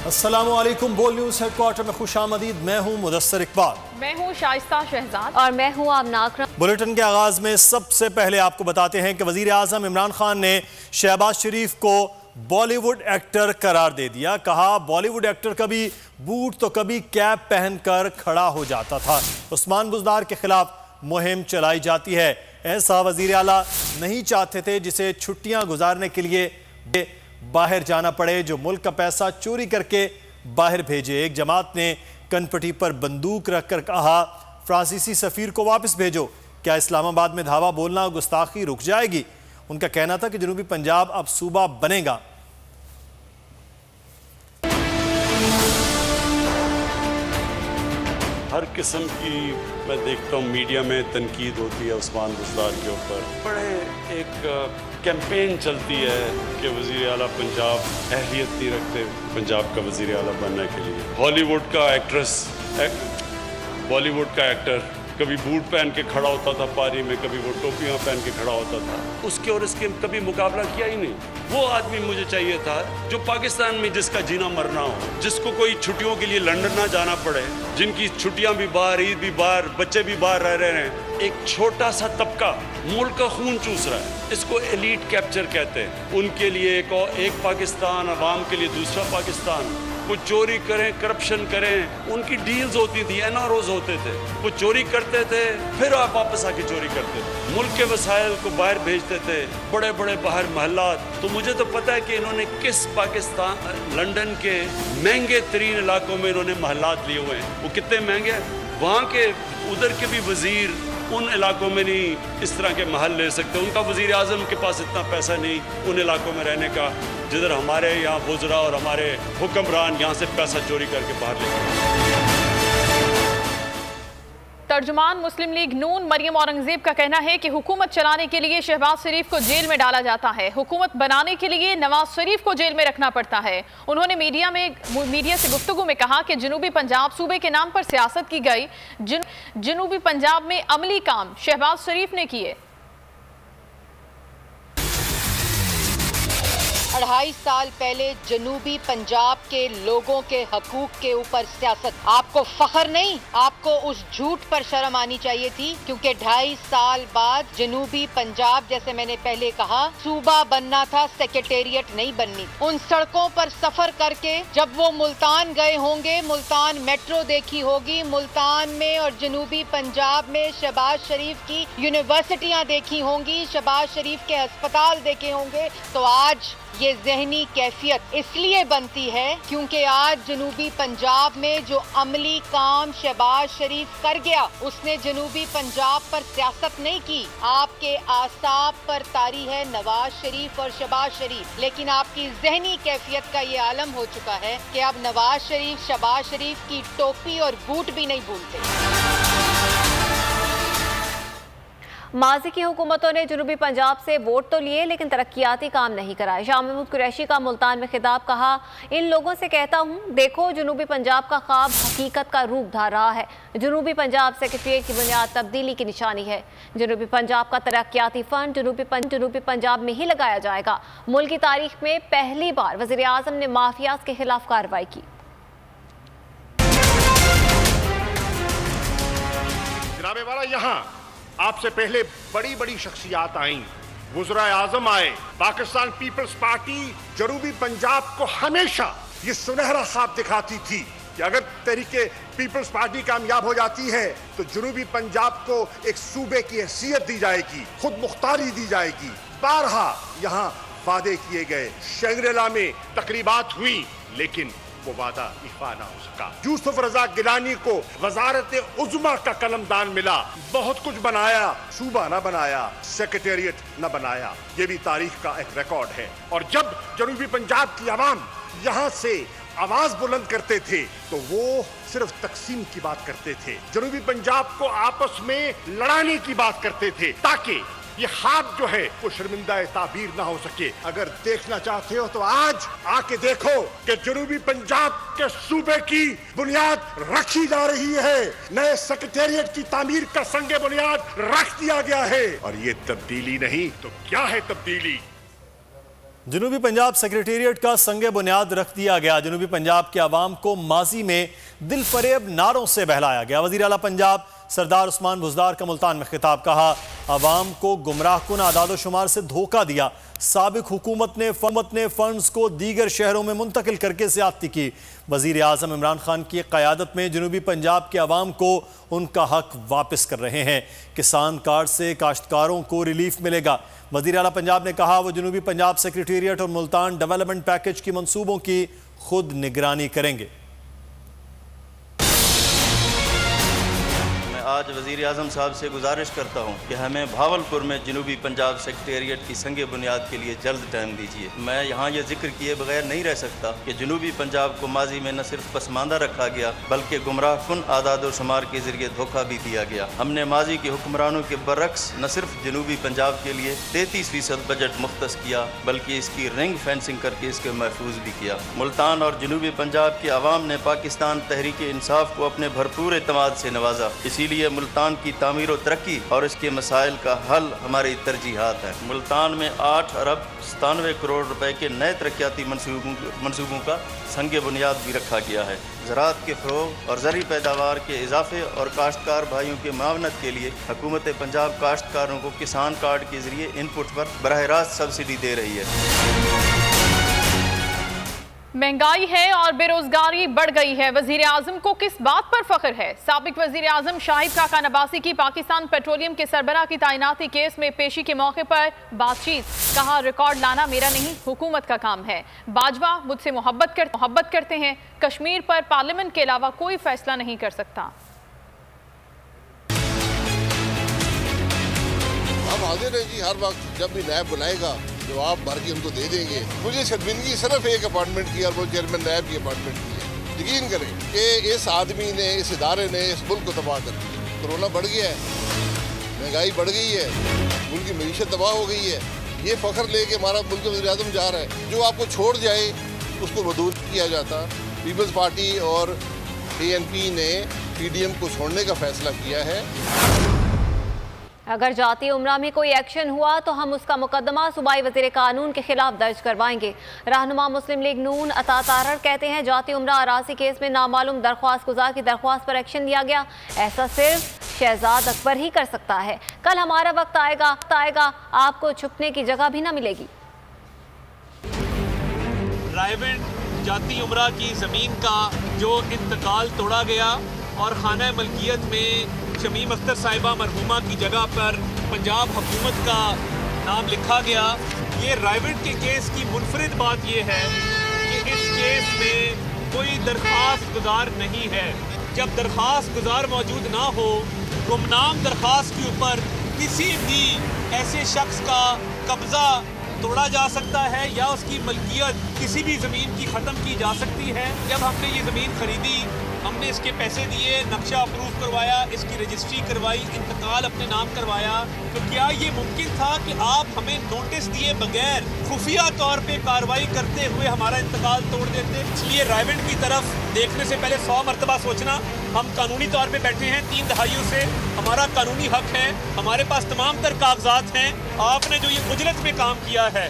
अस्सलामुअलैकुम। बोल news headquarter में खुशामदीद। मैं हूँ मुदस्सिर इकबाल। मैं हूँ शाइस्ता शहजाद और मैं हूँ आमना अकरम। बुलेटिन के आगाज में सबसे पहले आपको बताते हैं कि वजीर आजम इमरान खान ने शहबाज शरीफ को बॉलीवुड एक्टर करार दे दिया। कहा बॉलीवुड एक्टर कभी बूट तो कभी कैप पहनकर खड़ा हो जाता था। उस्मान बुज़दार के खिलाफ मुहिम चलाई जाती है। ऐसा वजीर आला नहीं चाहते थे जिसे छुट्टियां गुजारने के लिए बाहर जाना पड़े, जो मुल्क का पैसा चोरी करके बाहर भेजे। एक जमात ने कनपटी पर बंदूक रखकर कहा फ्रांसीसी सफीर को वापस भेजो। क्या इस्लामाबाद में धावा बोलना गुस्ताखी रुक जाएगी? उनका कहना था कि जनूबी पंजाब अब सूबा बनेगा। हर किस्म की मैं देखता हूँ मीडिया में तनकीद होती है उस्मान बुज़दार के ऊपर। बड़े एक कैंपेन चलती है कि वज़ीर आला पंजाब अहलियत नहीं रखते पंजाब का वज़ीर आला बनने के लिए। हॉलीवुड का बॉलीवुड का एक्टर कभी बूट पहन के खड़ा होता था पारी में, कभी वो टोपियाँ पहन के खड़ा होता था। उसके और इसके कभी मुकाबला किया ही नहीं। वो आदमी मुझे चाहिए था जो पाकिस्तान में जिसका जीना मरना हो, जिसको कोई छुट्टियों के लिए लंदन ना जाना पड़े, जिनकी छुट्टियां भी बाहर, ईद भी बाहर, बच्चे भी बाहर रह रहे हैं। एक छोटा सा तबका मुल्क का खून चूस रहा है, इसको एलीट कैप्चर कहते हैं। उनके लिए एक पाकिस्तान, अवाम के लिए दूसरा पाकिस्तान। वो चोरी करें, करप्शन करें, उनकी डील्स होती थी, एनआरओज होते थे। वो चोरी करते थे, फिर आप वापस आके चोरी करते थे। मुल्क के वसाइल को बाहर भेजते थे, बड़े बड़े बाहर महलात। तो मुझे तो पता है कि इन्होंने किस पाकिस्तान, लंदन के महंगे तरीन इलाकों में इन्होंने महलात लिए हुए हैं। वो कितने महंगे हैं, वहाँ के उधर के भी वजीर उन इलाकों में नहीं इस तरह के महल ले सकते। उनका वजीर आज़म के पास इतना पैसा नहीं उन इलाकों में रहने का जिधर हमारे यहाँ वुज़रा और हमारे हुक्मरान यहाँ से पैसा चोरी करके बाहर ले सकते। तर्जुमान मुस्लिम लीग नून मरियम औरंगजेब का कहना है कि हुकूमत चलाने के लिए शहबाज शरीफ को जेल में डाला जाता है, हुकूमत बनाने के लिए नवाज शरीफ को जेल में रखना पड़ता है। उन्होंने मीडिया से गुफ्तगू में कहा कि जनूबी पंजाब सूबे के नाम पर सियासत की गई। जनूबी पंजाब में अमली काम शहबाज शरीफ ने किए। 2.5 साल पहले जनूबी पंजाब के लोगों के हकूक के ऊपर सियासत। आपको फख्र नहीं, आपको उस झूठ पर शर्म आनी चाहिए थी, क्योंकि 2.5 साल बाद जनूबी पंजाब, जैसे मैंने पहले कहा, सूबा बनना था, सेक्रेटेरिएट नहीं बननी। उन सड़कों पर सफर करके जब वो मुल्तान गए होंगे, मुल्तान मेट्रो देखी होगी, मुल्तान में और जनूबी पंजाब में शहबाज शरीफ की यूनिवर्सिटियां देखी होंगी, शहबाज शरीफ के अस्पताल देखे होंगे, तो आज ये जहनी कैफियत इसलिए बनती है क्योंकि आज जनूबी पंजाब में जो अमली काम शहबाज शरीफ कर गया, उसने जनूबी पंजाब पर सियासत नहीं की। आपके आसाब पर तारी है नवाज शरीफ और शहबाज शरीफ, लेकिन आपकी जहनी कैफियत का ये आलम हो चुका है कि अब नवाज शरीफ शहबाज शरीफ की टोपी और बूट भी नहीं भूलते। माजी की हुकूमतों ने जनूबी पंजाब से वोट तो लिए लेकिन तरक्याती काम नहीं कराए। शाह महमूद कुरैशी का मुल्तान में खिताब। कहा इन लोगों से कहता हूँ, देखो जनूबी पंजाब का ख्वाब हकीकत का रूप धार रहा है। जनूबी पंजाब सेक्रेटेरिएट की बुनियाद तब्दीली की निशानी है। जनूबी पंजाब का तरक्याती फंड जनूबी पंजाब में ही लगाया जाएगा। मुल्क की तारीख में पहली बार वज़ीर आज़म ने माफियाज के खिलाफ कार्रवाई की। जनाबे वाला, यहाँ आपसे पहले बड़ी बड़ी शख्सियात आईं, वुज़रा आज़म आए। पाकिस्तान पीपल्स पार्टी जनूबी पंजाब को हमेशा ये सुनहरा ख्वाब दिखाती थी कि अगर तहरीके पीपल्स पार्टी कामयाब हो जाती है तो जनूबी पंजाब को एक सूबे की हैसियत दी जाएगी, खुद मुख्तारी दी जाएगी। बारहा यहाँ वादे किए गए, शंग्रीला में तकरीबात हुई, लेकिन वो वादा इफा ना हो सका। यूसुफ रजा गिलानी को वजारत उज़्मा का कलमदान मिला। बहुत कुछ बनाया, सूबा ना बनाया, सेक्रेटेरिएट ना बनाया। ये भी तारीख का एक रिकॉर्ड है। और जब जनूबी पंजाब की आवाम यहाँ से आवाज बुलंद करते थे तो वो सिर्फ तकसीम की बात करते थे, जनूबी पंजाब को आपस में लड़ाने की बात करते थे, ताकि ये ख्वाब जो है वो शर्मिंदा ताबीर ना हो सके। अगर देखना चाहते हो तो आज आके देखो कि जनूबी पंजाब के सूबे की बुनियाद रखी जा रही है। नए सेक्रेटेरिएट की तामीर का संगे बुनियाद रख दिया गया है। और ये तब्दीली नहीं तो क्या है तब्दीली? जनूबी पंजाब सेक्रेटेरिएट का संगे बुनियाद रख दिया गया। जनूबी पंजाब के अवाम को माजी में दिल फरेब नारों से बहलाया गया। वज़ीर आला पंजाब सरदार उस्मान बुज़दार का मुल्तान में खिताब। कहा, अवाम को गुमराहकुन आदाद शुमार से धोखा दिया। साबिक हुकूमत ने फंड्स को दीगर शहरों में मुंतकिल करके ज़्यादती की। वज़ीर आज़म इमरान खान की क़यादत में जनूबी पंजाब के अवाम को उनका हक वापस कर रहे हैं। किसान कार्ड से काश्तकारों को रिलीफ मिलेगा। वज़ीर आला पंजाब ने कहा, वो जनूबी पंजाब सेक्रेटेरिएट और मुल्तान डेवलपमेंट पैकेज की मंसूबों की खुद निगरानी करेंगे। आज वज़ीर आज़म साहब से गुजारिश करता हूँ कि हमें भावलपुर में जनूबी पंजाब सेक्रेटेरिएट की संगे बुनियाद के लिए जल्द टाइम दीजिए। मैं यहाँ ये जिक्र किए बगैर नहीं रह सकता कि जनूबी पंजाब को माजी में न सिर्फ पसमानदा रखा गया बल्कि गुमराहकुन आदाद व शुमार के जरिए धोखा भी दिया गया। हमने माजी के हुक्मरानों के बरक्स न सिर्फ जनूबी पंजाब के लिए 33% बजट मुख्तस किया बल्कि इसकी रिंग फेंसिंग करके इसके महफूज भी किया। मुल्तान और जनूबी पंजाब के अवाम ने पाकिस्तान तहरीक इंसाफ को अपने भरपूर एतमाद से नवाजा। इसीलिए मुल्तान की तामीर और तरक्की और इसके मसाइल का हल हमारी तरजीहात है। मुल्तान में 8 अरब 97 करोड़ रुपए के नए तरक्याती मनसूबों का संगे बुनियाद भी रखा गया है। ज़राअत के फ़रोग़ और ज़री पैदावार के इजाफे और काश्तकार भाइयों की मावनत के लिए हुकूमत पंजाब काश्तकारों को किसान कार्ड के जरिए इनपुट पर बराह रास्त सब्सिडी दे रही है। महंगाई है और बेरोजगारी बढ़ गई है। वजीर आजम को किस बात पर फख्र है? साबिक वजीर आजम शाहिद खाका नबासी की पाकिस्तान पेट्रोलियम के सरबराह की तैनाती केस में पेशी के मौके पर बातचीत। कहा, रिकॉर्ड लाना मेरा नहीं हुकूमत का काम है। बाजवा मुझसे मोहब्बत करते हैं। कश्मीर पर पार्लियामेंट के अलावा कोई फैसला नहीं कर सकता। हम हाजिर हैं जी, हर वक्त जब भी नैब बुलाएगा जवाब भर के उनको दे देंगे। मुझे शर्मिंदगी सिर्फ एक अपॉइंटमेंट की और वो चेयरमैन नैब की अपॉइंटमेंट की है। यकीन करें कि इस आदमी ने, इस इदारे ने इस मुल्क को तबाह कर दिया। कोरोना बढ़ गया है, महंगाई बढ़ गई है, मुल्क की मईशत तबाह हो गई है। ये फख्र लेके हमारा मुल्क वज़ीर आज़म जा रहा है। जो आपको छोड़ जाए उसको मदूर किया जाता। पीपल्स पार्टी और ANP ने PDM को छोड़ने का फैसला किया है। अगर जाती उम्रा में कोई एक्शन हुआ तो हम उसका मुकदमा सूबाई वज़ीर कानून के खिलाफ दर्ज करवाएंगे। रहनुमा मुस्लिम लीग नून अता तारर कहते हैं, जाती उम्रा अरासी केस में नामालूम दरख्वास्त गुजार की दरख्वास्त पर एक्शन लिया गया। ऐसा सिर्फ शहजाद अकबर ही कर सकता है। कल हमारा वक्त आएगा, आपको छुपने की जगह भी ना मिलेगी। रायविंड जाती उम्रा की ज़मीन का जो इंतकाल तोड़ा गया और खाना मलकियत में शमीम अख्तर साहिबा मरहूमा की जगह पर पंजाब हुकूमत का नाम लिखा गया, ये रायविंड के केस की मुनफरिद बात ये है कि इस केस में कोई दरख्वास्त गुजार नहीं है। जब दरख्वास्त गुजार मौजूद ना हो, गुमनाम दरख्वास्त के ऊपर किसी भी ऐसे शख्स का कब्ज़ा तोड़ा जा सकता है या उसकी मलकियत किसी भी ज़मीन की ख़त्म की जा सकती है। जब हमने ये ज़मीन ख़रीदी, हमने इसके पैसे दिए, नक्शा अप्रूव करवाया, इसकी रजिस्ट्री करवाई, इंतकाल अपने नाम करवाया, तो क्या ये मुमकिन था कि आप हमें नोटिस दिए बगैर खुफिया तौर पे कार्रवाई करते हुए हमारा इंतकाल तोड़ देते? इसलिए रायविंड की तरफ देखने से पहले 100 मरतबा सोचना। हम कानूनी तौर पे बैठे हैं 3 दहाइयों से, हमारा कानूनी हक है, हमारे पास तमाम तर कागजात हैं। आपने जो ये उजलत में काम किया है